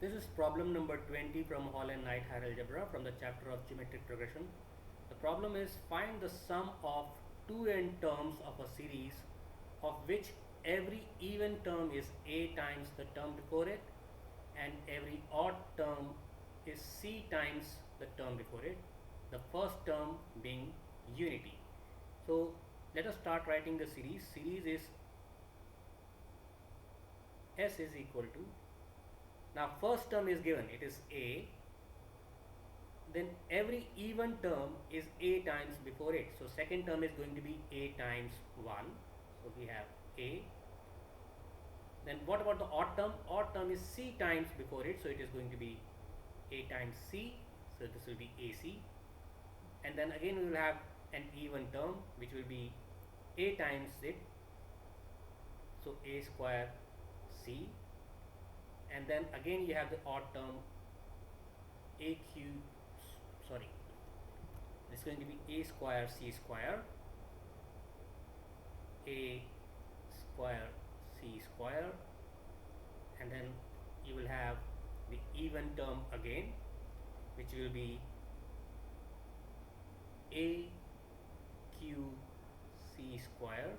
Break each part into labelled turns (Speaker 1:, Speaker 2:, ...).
Speaker 1: This is problem number 20 from Hall and Knight higher algebra from the chapter of geometric progression. The problem is find the sum of two n terms of a series of which every even term is a times the term before it and every odd term is c times the term before it, the first term being unity. So let us start writing the series. Series is S is equal to, now first term is given, it is a, then every even term is a times before it. So second term is going to be a times 1. So we have a. Then what about the odd term? Odd term is c times before it. So it is going to be a times c. So this will be ac. And then again we will have an even term which will be a times it. So a square c. And then again you have the odd term a cube, sorry, it's going to be a square c square, a square c square, and then you will have the even term again which will be a cube c square,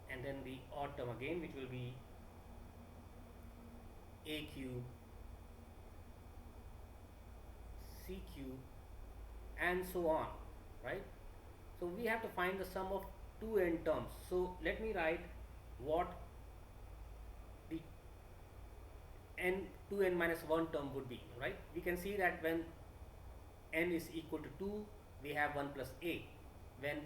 Speaker 1: and then the odd term again which will be a cube c cube, and so on, right? So we have to find the sum of two n terms. So let me write what the n 2n minus 1 term would be, right? We can see that when n is equal to 2 we have 1 plus a. When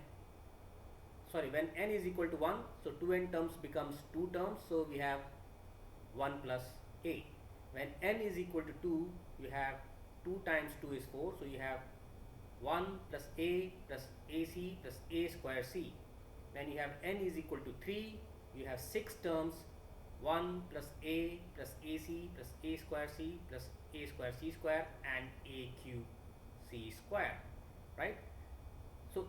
Speaker 1: n is equal to 1, so 2n terms becomes 2 terms, so we have 1 plus a. When n is equal to 2, you have 2 times 2 is 4, so you have 1 plus a plus ac plus a square c. When you have n is equal to 3, you have 6 terms, 1 plus a plus ac plus a square c plus a square c square and a cube c square, right? So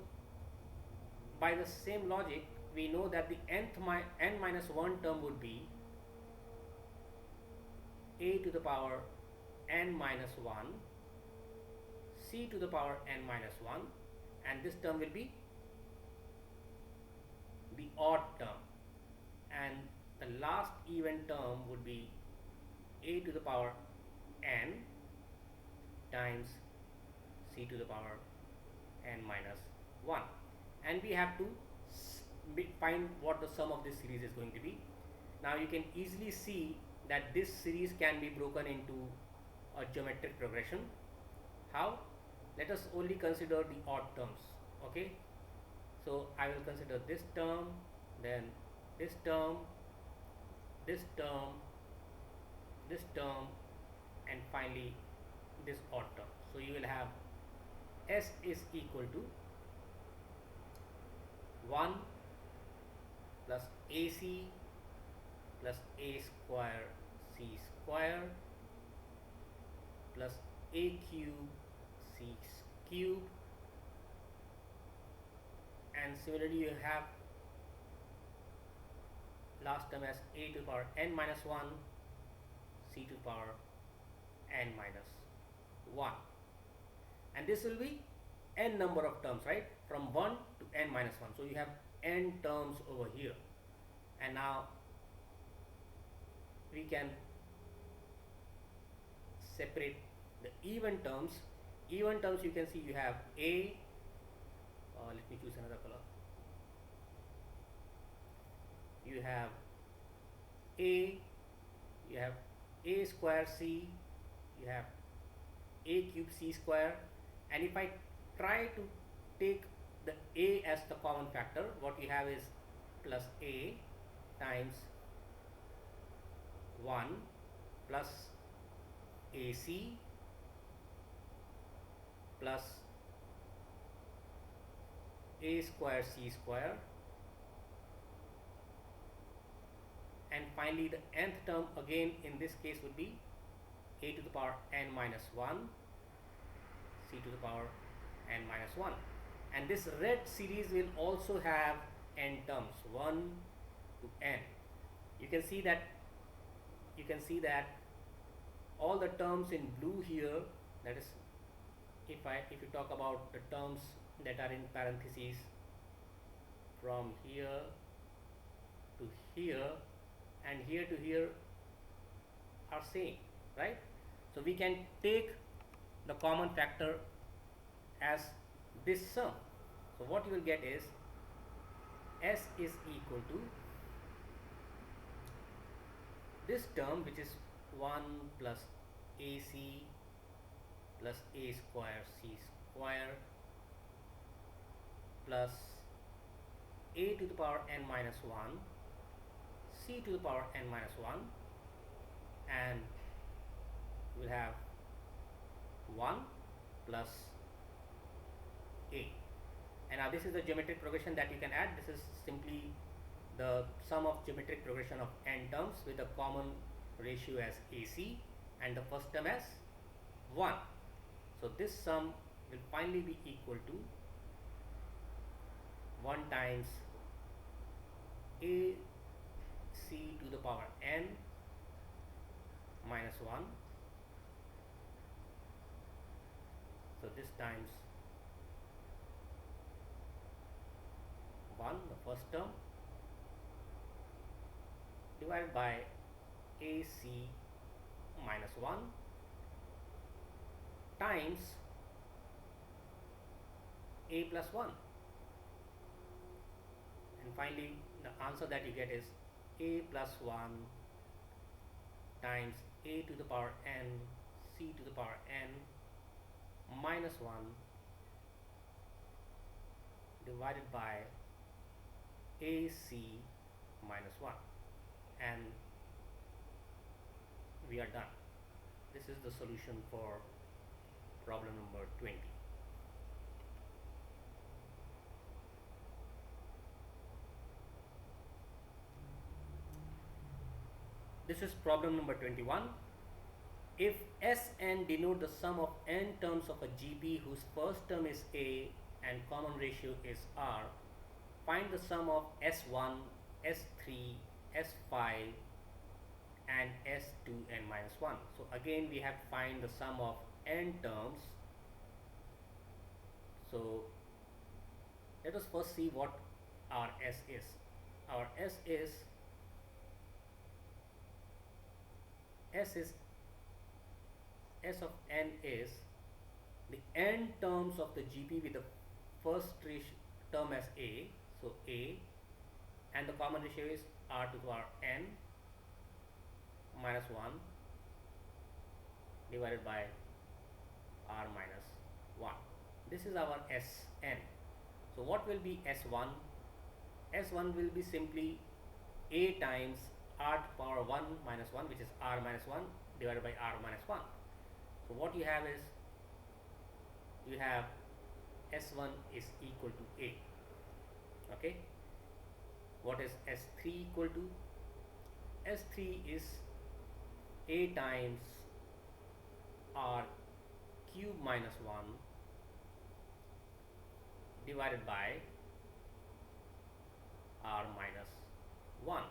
Speaker 1: by the same logic, we know that the n minus 1 term would be a to the power n minus 1 c to the power n minus 1, and this term will be the odd term, and the last even term would be a to the power n times c to the power n minus 1, and we have to find what the sum of this series is going to be. Now you can easily see that this series can be broken into a geometric progression. How? Let us only consider the odd terms. Okay, so I will consider this term, then this term, this term, this term, and finally this odd term. So you will have S is equal to 1 plus AC plus a square c square plus a cube c cube, and similarly you have last term as a to the power n minus 1 c to the power n minus 1, and this will be n number of terms, right, from 1 to n minus 1. So you have n terms over here, and now we can separate the even terms. Even terms, you can see you have a, let me choose another color. You have a, you have a square c, you have a cube c square, and if I try to take the a as the common factor, what we have is plus a times 1 plus ac plus a square c square, and finally the nth term again in this case would be a to the power n minus 1 c to the power n minus 1, and this red series will also have n terms 1 to n. You can see that you can see that all the terms in blue here, that is, if you talk about the terms that are in parentheses from here to here and here to here are same, right? So we can take the common factor as this sum. So what you will get is S is equal to this term, which is 1 plus AC plus A square C square plus A to the power n minus 1 C to the power n minus 1, and we'll have 1 plus A. And now this is the geometric progression that you can add. This is simply the sum of geometric progression of n terms with a common ratio as AC and the first term as 1. So this sum will finally be equal to 1 times AC to the power n minus 1. So this times 1, the first term, divided by AC minus 1 times A plus 1. And finally, the answer that you get is A plus 1 times A to the power n C to the power n minus 1 divided by AC minus 1, and we are done. This is the solution for problem number 20. This is problem number 21. If Sn denote the sum of n terms of a GP whose first term is A and common ratio is R, find the sum of S1, S3, S5 and S2n minus 1. So again we have to find the sum of n terms. So let us first see what our S is. Our S is S of n is the n terms of the GP with the first term as A, so A, and the common ratio is R to the power n minus 1 divided by R minus 1. This is our Sn. So what will be S1? S1 will be simply A times R to the power 1 minus 1, which is R minus 1 divided by R minus 1. So what you have is, you have S1 is equal to A. Okay. What is S3 equal to? S3 is A times R cube minus 1 divided by R minus 1.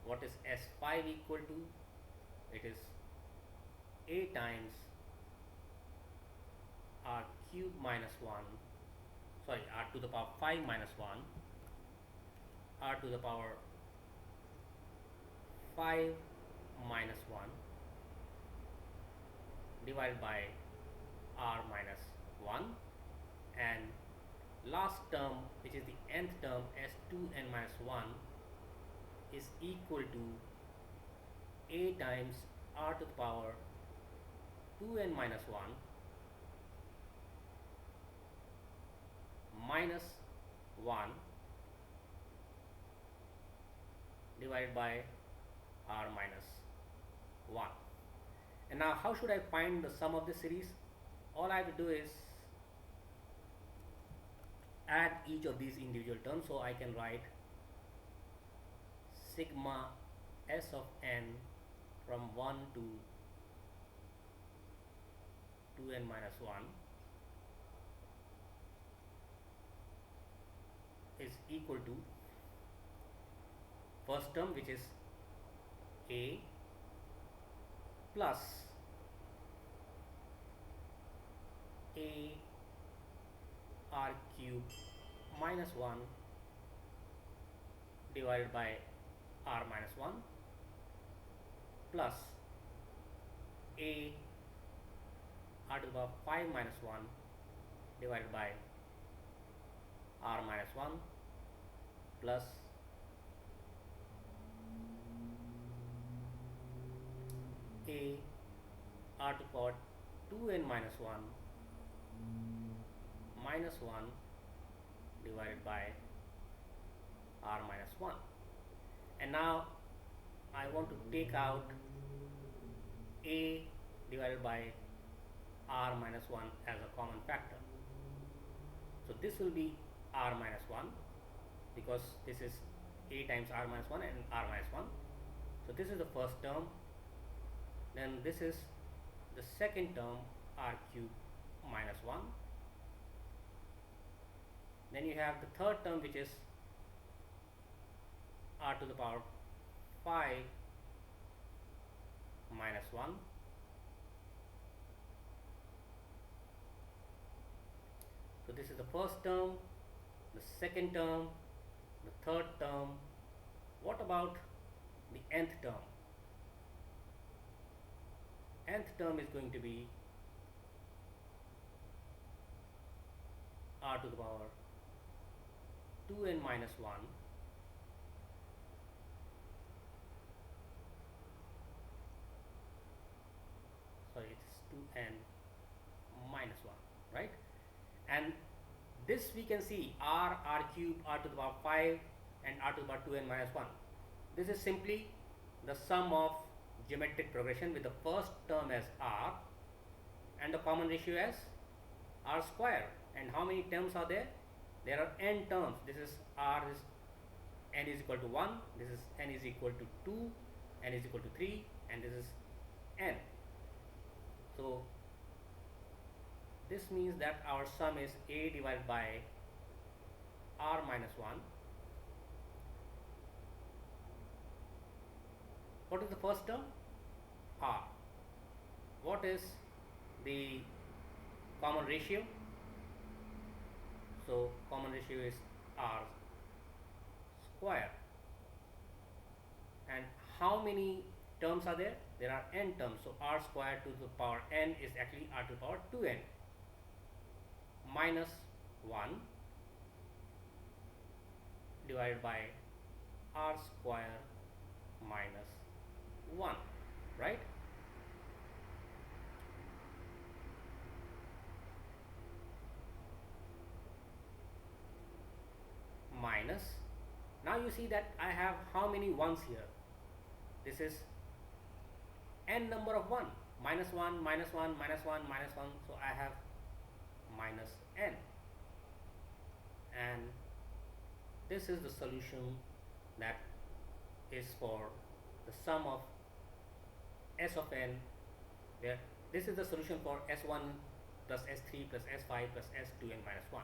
Speaker 1: What is S5 equal to? It is A times R cube minus 1, sorry, R to the power 5 minus 1, R to the power 5 minus 1 divided by R minus 1, and last term, which is the nth term, S2n minus 1, is equal to A times R to the power 2n minus 1 minus 1 divided by R minus 1. And now how should I find the sum of this series? All I have to do is add each of these individual terms. So I can write sigma S of n from 1 to 2n minus 1 is equal to first term, which is A plus a r cube minus 1 divided by r minus 1 plus a r to the power 5 minus 1 divided by r minus 1 plus a r to the power 2n minus 1 minus 1 divided by r minus 1. And now I want to take out a divided by r minus 1 as a common factor. So this will be r minus 1 because this is a times r minus 1 and r minus 1. So this is the first term. Then this is the second term, r cube minus 1. Then you have the third term, which is r to the power 5 minus 1 . So this is the first term, the second term, the third term. What about the nth term? Nth term is going to be r to the power 2n minus 1 sorry, it's 2n minus 1, right? And this we can see r cube, r to the power 5 and r to the power 2n minus 1. This is simply the sum of geometric progression with the first term as r and the common ratio as r square. And how many terms are there? There are n terms. This is r is n is equal to 1, this is n is equal to 2, n is equal to 3, and this is n. So this means that our sum is a divided by r minus 1. What is the first term? R. What is the common ratio? So common ratio is r square. And how many terms are there? There are n terms. So r square to the power n is actually r to the power 2n minus 1 divided by r square minus 1, right? Minus, now you see that I have how many ones here? This is n number of 1, minus 1, minus 1, minus 1, minus 1, so I have minus n. And this is the solution that is for the sum of s of n, where this is the solution for s1 plus s3 plus s5 plus s2n minus 1.